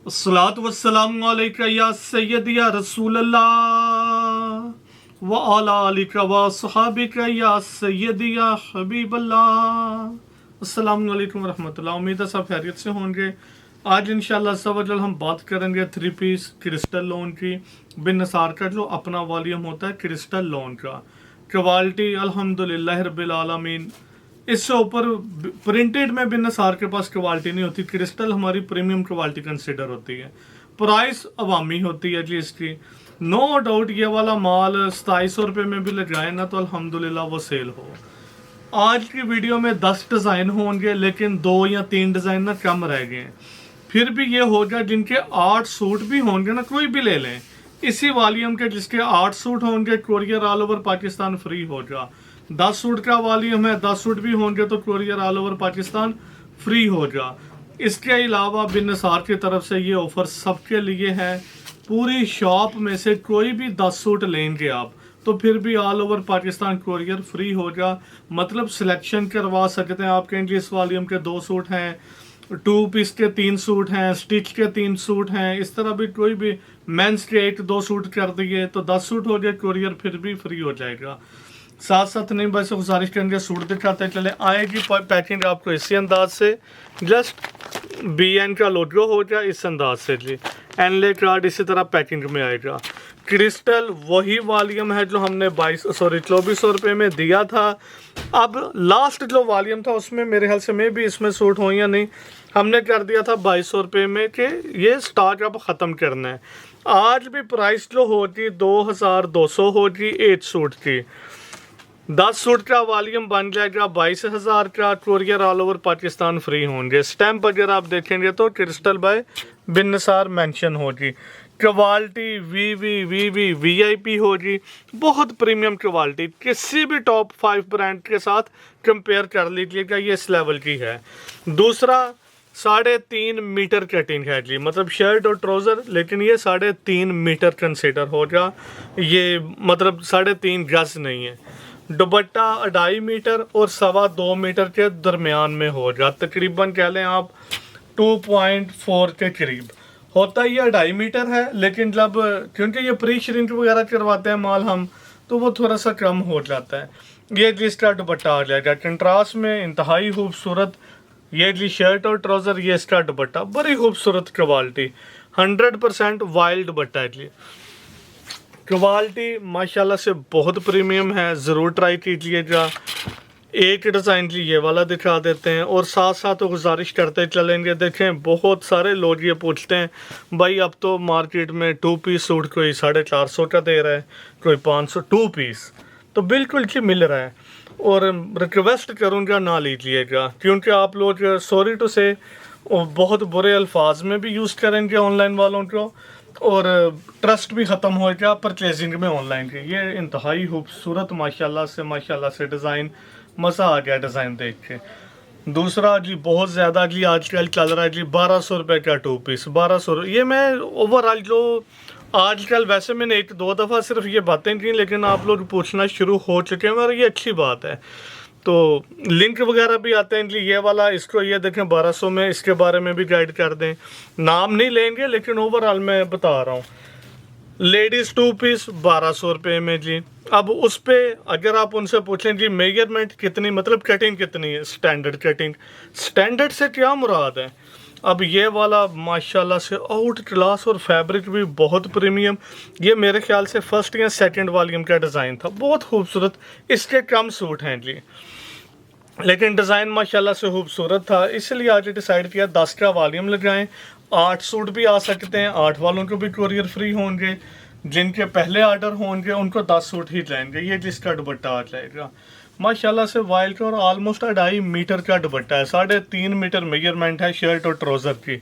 अस्सलातु वस्सलामु अलैका या सय्यदी या रसूल अल्लाह व अला आलिका व सहाबिका या सय्यदी या हबीब अल्लाह। अस्सलामु अलैकुम व रहमतुल्लाह। उम्मीद है सब खैरियत से होंगे। आज इंशाअल्लाह सवजल हम बात करेंगे 3 पीस क्रिस्टल लोन की बिन नसार का जो अपना वॉल्यूम होता है क्रिस्टल लोन का। क्वालिटी अल्हम्दुलिल्लाह रब्बिल आलमीन। इससे ऊपर प्रिंटेड में बिन नसार के पास क्वालिटी नहीं होती। क्रिस्टल हमारी प्रीमियम क्वालिटी कंसिडर होती है। प्राइस अवामी होती है जी इसकी। नो डाउट ये वाला माल 2700 रुपये में भी लगाए ना तो अल्हम्दुलिल्लाह वो सेल हो। आज की वीडियो में 10 डिज़ाइन होंगे लेकिन 2 या 3 डिज़ाइन ना कम रह गए हैं। फिर भी ये होगा जिनके 8 सूट भी होंगे ना, कोई भी ले लें इसी वॉल्यूम के, जिसके 8 सूट होंगे courier all over Pakistan free होगा। 10 सूट का वॉल्यूम है, 10 सूट भी होंगे तो courier all over Pakistan free होगा। इसके अलावा बिन नसार की तरफ से ये ऑफर सबके लिए है। पूरी शॉप में से कोई भी 10 सूट लेंगे आप तो फिर भी all over Pakistan courier free होगा। मतलब सिलेक्शन करवा सकते हैं। आप कहेंगे इस वॉल्यूम के 2 सूट हैं, 2 पीस के 3 सूट हैं, स्टिच के 3 सूट हैं, इस तरह भी कोई भी मेंस के 1-2 सूट कर दिए तो 10 सूट हो गए, कोरियर फिर भी फ्री हो जाएगा। साथ साथ नहीं बस गुजारिश करेंगे सूट दिखाते चले। आएगी पैकिंग आपको इसी अंदाज से, जस्ट BN का लोगो हो जाए इस अंदाज से जी। एनले कार्ड इसी तरह पैकिंग में आएगा। क्रिस्टल वही वॉल्यूम है जो हमने 2400 रुपये में दिया था। अब लास्ट जो वॉल्यूम था उसमें मेरे ख्याल से मैं भी इसमें सूट हो या नहीं, हमने कर दिया था 2200 रुपये में कि ये स्टॉक अब ख़त्म करना है। आज भी प्राइस जो होगी 2200 होगी 8 सूट की। 10 सूट का वॉल्यूम बन जाएगा 22,000 का। Courier all over Pakistan free होंगे। स्टैम्प अगर आप देखेंगे तो क्रिस्टल बाय बिन नसार मेंशन होगी। क्वालिटी VIP होगी, बहुत प्रीमियम क्वालिटी। किसी भी टॉप 5 ब्रांड के साथ कंपेयर कर लीजिएगा, ये इस लेवल की है। दूसरा 3.5 मीटर कटिंग है जी, मतलब शर्ट और ट्राउज़र, लेकिन ये 3.5 मीटर कंसिडर होगा। ये मतलब 3.5 गज नहीं है। दुपट्टा 2.5 मीटर और 2.25 मीटर के दरमियान में होगा। तकरीबन कह लें आप 2.4 के करीब होता ही 2.5 मीटर है। लेकिन जब क्योंकि ये प्री श्रिंक वगैरह करवाते हैं माल हम, तो वो थोड़ा सा कम हो जाता है। ये जिसका दुपट्टा आ जाएगा कंट्रास्ट में, इंतहाई खूबसूरत। ये जी शर्ट और ट्राउज़र, ये इसका दुपट्टा, बड़ी खूबसूरत क्वालिटी, 100% वाइल्ड दुपट्टा है जी। क्वालिटी माशाल्लाह से बहुत प्रीमियम है, ज़रूर ट्राई कीजिएगा। एक डिज़ाइन जी ये वाला दिखा देते हैं और साथ साथ तो गुजारिश करते चलेंगे। देखें बहुत सारे लोग ये पूछते हैं भाई अब तो मार्केट में 2 पीस सूट कोई 450 का दे रहा है, कोई 500 2 पीस, तो बिल्कुल जी मिल रहा है। और रिक्वेस्ट करूँगा ना लीजिएगा, क्योंकि आप लोग सॉरी टू से बहुत बुरे अल्फाज में भी यूज़ करेंगे ऑनलाइन वालों को और ट्रस्ट भी ख़त्म हो गया परचेजिंग में ऑनलाइन के। ये इंतहाई खूबसूरत माशाल्लाह से डिज़ाइन, मज़ा आ गया डिज़ाइन देख के। दूसरा जी बहुत ज़्यादा जी आजकल चल रहा है जी 1200 रुपये का 2 पीस, 1200। ये मैं ओवरऑल जो आजकल, वैसे मैंने 1-2 दफ़ा सिर्फ ये बातें की, लेकिन आप लोग पूछना शुरू हो चुके हैं और ये अच्छी बात है। तो लिंक वगैरह भी आते हैं जी। ये वाला इसको ये देखें 1200 में, इसके बारे में भी गाइड कर दें। नाम नहीं लेंगे लेकिन ओवरऑल मैं बता रहा हूँ। लेडीज़ 2 पीस 1200 रुपये में जी। अब उस पर अगर आप उनसे पूछें जी मेजरमेंट कितनी, मतलब कटिंग कितनी है, स्टैंडर्ड कटिंग, स्टैंडर्ड से क्या मुराद है। अब ये वाला माशाल्लाह से आउट क्लास और फैब्रिक भी बहुत प्रीमियम। ये मेरे ख्याल से फर्स्ट या सेकंड वॉल्यूम का डिज़ाइन था, बहुत खूबसूरत। इसके कम सूट हैं जी, लेकिन डिज़ाइन माशाल्लाह से खूबसूरत था, इसलिए आज डिसाइड किया 10 का वॉल्यूम लगाएं। 8 सूट भी आ सकते हैं, 8 वालों को भी कोरियर फ्री होंगे। जिनके पहले ऑर्डर होंगे उनको 10 सूट ही जाएंगे। ये जिसका दुपट्टा आ जाएगा माशाल्लाह से वाइल्ड और ऑलमोस्ट 2.5 मीटर का दुपट्टा है, 3.5 मीटर मेजरमेंट है शर्ट और ट्राउज़र की।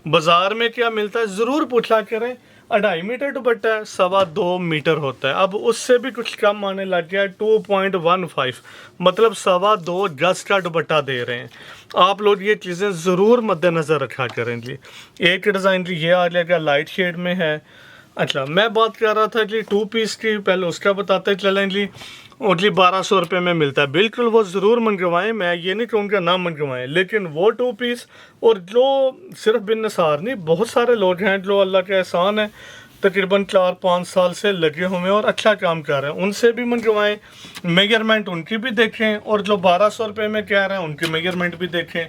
बाज़ार में क्या मिलता है ज़रूर पूछा करें। 2.5 मीटर दुपट्टा है, 2.25 मीटर होता है। अब उससे भी कुछ कम आने लग गया है, 2.15, मतलब 2.25 गज का दुपट्टा दे रहे हैं। आप लोग ये चीज़ें ज़रूर मद्देनज़र रखा करें जी। एक डिज़ाइन जी ये आ जाएगा, लाइट शेड में है। अच्छा, मैं बात कर रहा था जी 2 पीस की, पहले उसका बताते चलें जी। और जी 1200 रुपये में मिलता है, बिल्कुल वो ज़रूर मंगवाएं, मैं ये नहीं कहूँगा ना मंगवाएं, लेकिन वो 2 पीस। और जो सिर्फ बिन नसार नहीं, बहुत सारे लोग हैं जो अल्लाह के एहसान है तकरीबन 4-5 साल से लगे हुए हैं और अच्छा काम कर रहे हैं, उनसे भी मंगवाएं, मेजरमेंट उनकी भी देखें, और जो 1200 रुपये में कह रहे हैं उनकी मेजरमेंट भी देखें।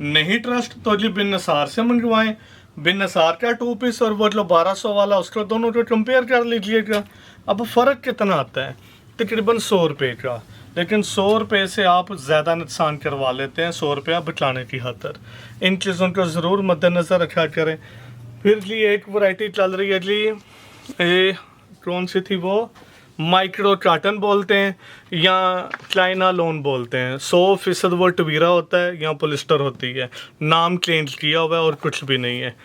नहीं ट्रस्ट तो जी बिन नसार से मंगवाएं, बिन नसार का 2 पीस और वो जो 1200 वाला, उसको दोनों को कंपेयर कर लीजिएगा। अब फ़र्क कितना आता है, तकरीबन 100 रुपये का, लेकिन 100 रुपये से आप ज़्यादा नुकसान करवा लेते हैं 100 रुपया बचाने की खातर। इन चीज़ों को ज़रूर मद्देनज़र रखा करें। फिर जी एक वैरायटी चल रही है जी, ये कौन सी थी वो, माइक्रो काटन बोलते हैं या चाइना लोन बोलते हैं। 100% वो टवीरा होता है या पोलिस्टर होती है, नाम चेंज किया हुआ है और कुछ भी नहीं है।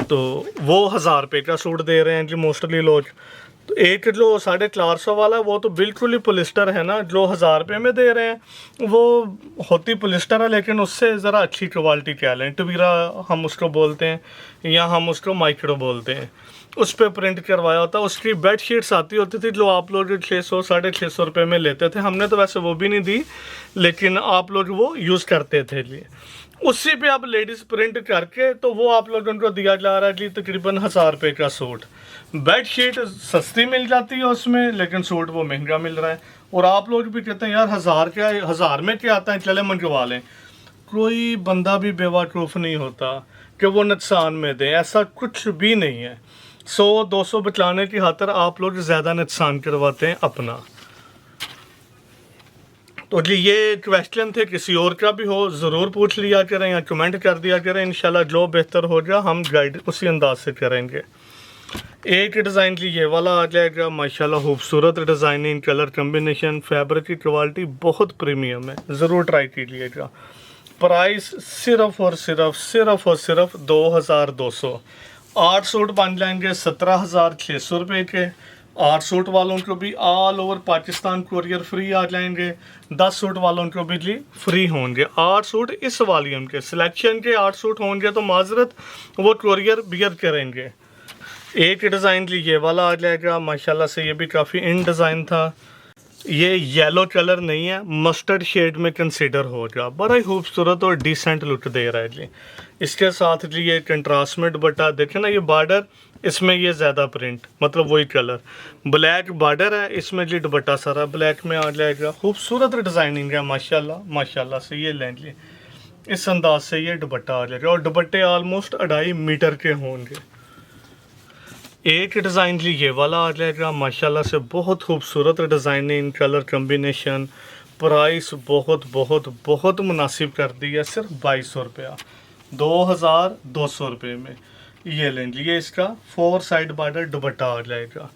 तो वो 1000 रुपये का सूट दे रहे हैं जी मोस्टली लोग। तो एक जो 450 वाला वो तो बिल्कुल ही पोलिस्टर है ना, जो 1000 रुपये में दे रहे हैं वो होती पोलिस्टर है, लेकिन उससे ज़रा अच्छी क्वालिटी क्या लें, टवीरा हम उसको बोलते हैं या हम उसको माइक्रो बोलते हैं। उस पर प्रिंट करवाया होता है, उसकी बेड शीट्स आती होती थी जो आप लोग 600-650 रुपये में लेते थे। हमने तो वैसे वो भी नहीं दी, लेकिन आप लोग वो यूज़ करते थे जी। उसी पे आप लेडीज़ प्रिंट करके तो वो आप लोगों को दिया जा रहा है जी तकरीबन 1000 रुपये का सूट। बेड शीट सस्ती मिल जाती है उसमें, लेकिन सूट वो महंगा मिल रहा है। और आप लोग भी कहते हैं यार 1000 में क्या आता है, चले मंगवा लें। कोई बंदा भी बेवकूफ़ नहीं होता कि वो नुकसान में दे, ऐसा कुछ भी नहीं है। 100-200 बचाने की खातिर आप लोग ज़्यादा नुकसान करवाते हैं अपना। तो जी ये क्वेश्चन थे, किसी और का भी हो ज़रूर पूछ लिया करें या कमेंट कर दिया करें, इंशाल्लाह जो बेहतर होगा हम गाइड उसी अंदाज से करेंगे। एक डिज़ाइन जी ये वाला आ जाएगा, माशाल्लाह खूबसूरत डिज़ाइनिंग, कलर कम्बिनेशन, फैब्रिक की क्वालिटी बहुत प्रीमियम है, ज़रूर ट्राई कीजिएगा। प्राइस सिर्फ और सिर्फ 2200। 8 सूट बन जाएंगे 17,600 रुपये के। 8 सूट वालों को भी all over Pakistan courier free आ जाएंगे, 10 सूट वालों को भी जी फ्री होंगे। 8 सूट इस वॉल्यूम के सिलेक्शन के 8 सूट होंगे तो माजरत वो कुरियर बियर करेंगे। एक डिज़ाइन जी ये वाला आ जाएगा, माशाल्लाह से ये भी काफ़ी इन डिज़ाइन था। ये येलो कलर नहीं है, मस्टर्ड शेड में कंसीडर होगा, बड़ा ही खूबसूरत और डिसेंट लुक दे रहा है जी। इसके साथ जी ये कंट्रास्ट में दुपट्टा, देखें ना ये बॉर्डर, इसमें ये ज़्यादा प्रिंट, मतलब वही कलर, ब्लैक बॉर्डर है, इसमें जी दुपट्टा सारा ब्लैक में आ जाएगा। खूबसूरत डिज़ाइनिंग है माशाल्लाह से। ये लें जी, इस अंदाज से ये दुपट्टा आ जाएगा और दुपट्टे ऑलमोस्ट 2.5 मीटर के होंगे। एक डिज़ाइन जी ये वाला आ जाएगा, माशाल्लाह से बहुत खूबसूरत डिज़ाइनिंग, कलर कम्बिनेशन। प्राइस बहुत मुनासिब कर दी है, सिर्फ 2200 रुपया, 2200 रुपये में ये लें जी। ये इसका 4 साइड बॉर्डर दुपट्टा आ जाएगा।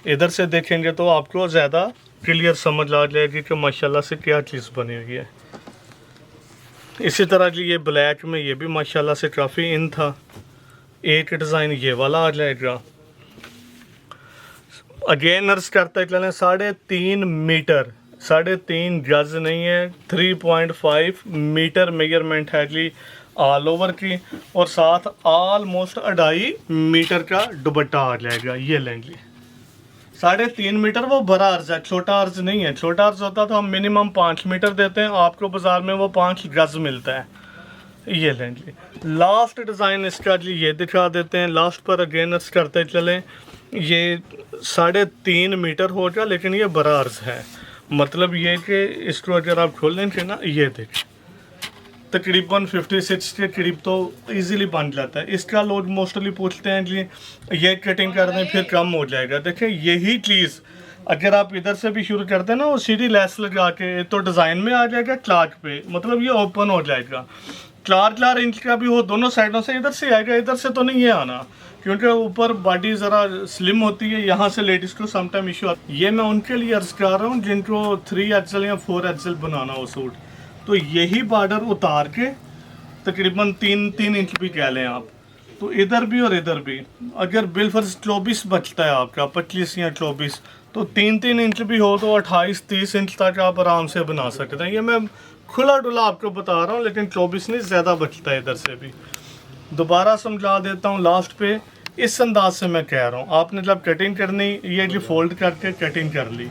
इधर से देखेंगे तो आपको ज़्यादा क्लियर समझ आ जाएगी कि माशाल्लाह से क्या चीज़ बनी हुई है। इसी तरह जी ये ब्लैक में ये भी माशाल्लाह से काफ़ी इन था। एक डिज़ाइन ये वाला आ जाएगा, अगेन अर्ज करते चलें 3.5 मीटर, 3.5 गज नहीं है, 3.5 मीटर मेजरमेंट है जी ऑल ओवर की, और साथ ऑलमोस्ट 2.5 मीटर का दुपट्टा आ जाएगा। ये लेंगे 3.5 मीटर, वो बड़ा अर्ज है, छोटा अर्ज नहीं है। छोटा अर्ज होता तो हम मिनिमम 5 मीटर देते हैं, आपको बाज़ार में वो 5 गज मिलता है। ये लेंगे लास्ट डिज़ाइन इसका जी ये दिखा देते हैं, लास्ट पर अगेन अर्ज करते चलें। ये 3.5 मीटर होगा, लेकिन ये बड़ा अर्ज है, मतलब ये कि इसको अगर आप खोलेंगे ना, ये देखें तकरीबन 56 के करीब तो इजीली बन जाता है। इसका लोग मोस्टली पूछते हैं जी ये कटिंग कर दें फिर कम हो जाएगा। देखें यही चीज़ अगर आप इधर से भी शुरू करते हैं ना, वो सीधी लेस लगा के तो डिज़ाइन में आ जाएगा क्लार्क पे, मतलब ये ओपन हो जाएगा। 4 इंच का भी हो दोनों साइडों से, इधर से आएगा, इधर से तो नहीं है आना, क्योंकि ऊपर बॉडी ज़रा स्लिम होती है, यहाँ से लेडीज़ को समटाइम इशू आता है। ये मैं उनके लिए अर्ज कर रहा हूँ जिनको 3 एक्सल या 4 एक्सल बनाना हो सूट, तो यही बॉर्डर उतार के तकरीबन 3 इंच भी कह लें आप, तो इधर भी और इधर भी अगर बिलफर्ज 24 बचता है आपका, 25 या 24, तो 3 इंच भी हो तो 28-30 इंच तक आप आराम से बना सकते हैं। ये मैं खुला डुला आपको बता रहा हूँ, लेकिन 24 नहीं ज़्यादा बचता है इधर से भी। दोबारा समझा देता हूँ लास्ट पे, इस अंदाज से मैं कह रहा हूँ। आपने जब कटिंग करनी, ये जो फोल्ड करके कटिंग कर ली,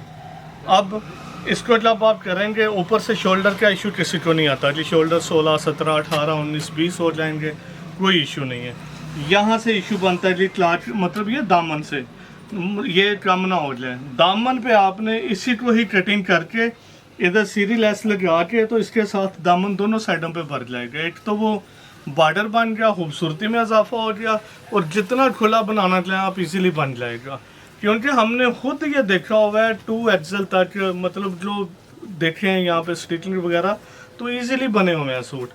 अब इसको जब आप करेंगे ऊपर से शोल्डर का इशू किसी को नहीं आता जी। शोल्डर 16, 17, 18, 19, 20 हो जाएंगे, कोई इशू नहीं है। यहाँ से इशू बनता है जी क्लाच, मतलब ये दामन से ये कम ना हो जाए। दामन पे आपने इसी को ही कटिंग करके इधर सीधी लेस लगा के, तो इसके साथ दामन दोनों साइडों पे भर जाएगा। एक तो वो बॉर्डर बन गया, खूबसूरती में इजाफा हो गया, और जितना खुला बनाना चाहें आप इजीली बन जाएगा। क्योंकि हमने खुद ये देखा हुआ है 2 एक्सल तक, मतलब जो देखे हैं यहाँ पे स्टिचिंग वगैरह, तो इजीली बने हुए हैं सूट।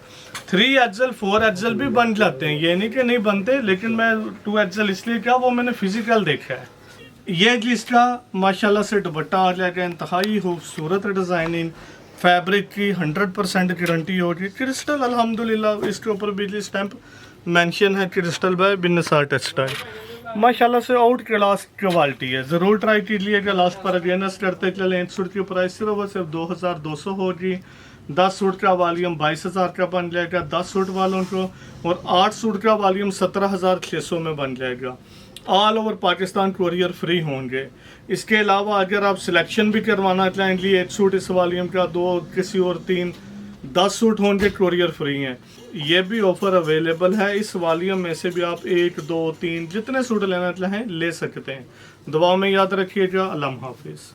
3 एक्सल 4 एक्सल भी बन जाते हैं, ये नहीं कि नहीं बनते, लेकिन मैं 2 एक्सल इसलिए क्या, वो मैंने फिजिकल देखा है। ये जिसका माशाल्लाह से दुपट्टा आ जाएगा, इंतहाई खूबसूरत डिज़ाइनिंग, फैब्रिक की 100% गारंटी होगी। क्रिस्टल अल्हम्दुलिल्लाह इसके ऊपर बिजली स्टैंप मेंशन है, क्रिस्टल बाय बिन निसार टेक्सटाइल। माशाल्लाह से आउट क्लास क्वालिटी है, ज़रूर ट्राई कीजिएगा। लास्ट पर अगेनस्ट करते चले। एक सूट की प्राइस सिर्फ और सिर्फ 2200 होगी। 10 सूट का वॉल्यूम 22,000 का बन जाएगा 10 सूट वालों को, और 8 सूट का वॉल्यूम 17,600 में बन जाएगा। All over Pakistan courier free होंगे। इसके अलावा अगर आप सिलेक्शन भी करवाना चाहेंगे, 1 सूट इस वॉल्यूम का, 2 किसी और 3, 10 सूट होंगे, कुरियर फ्री हैं। ये भी ऑफर अवेलेबल है। इस वॉल्यूम में से भी आप 1, 2, 3 जितने सूट लेना चाहें ले सकते हैं। दुआ में याद रखिएगा। अल्लाह हाफिज़।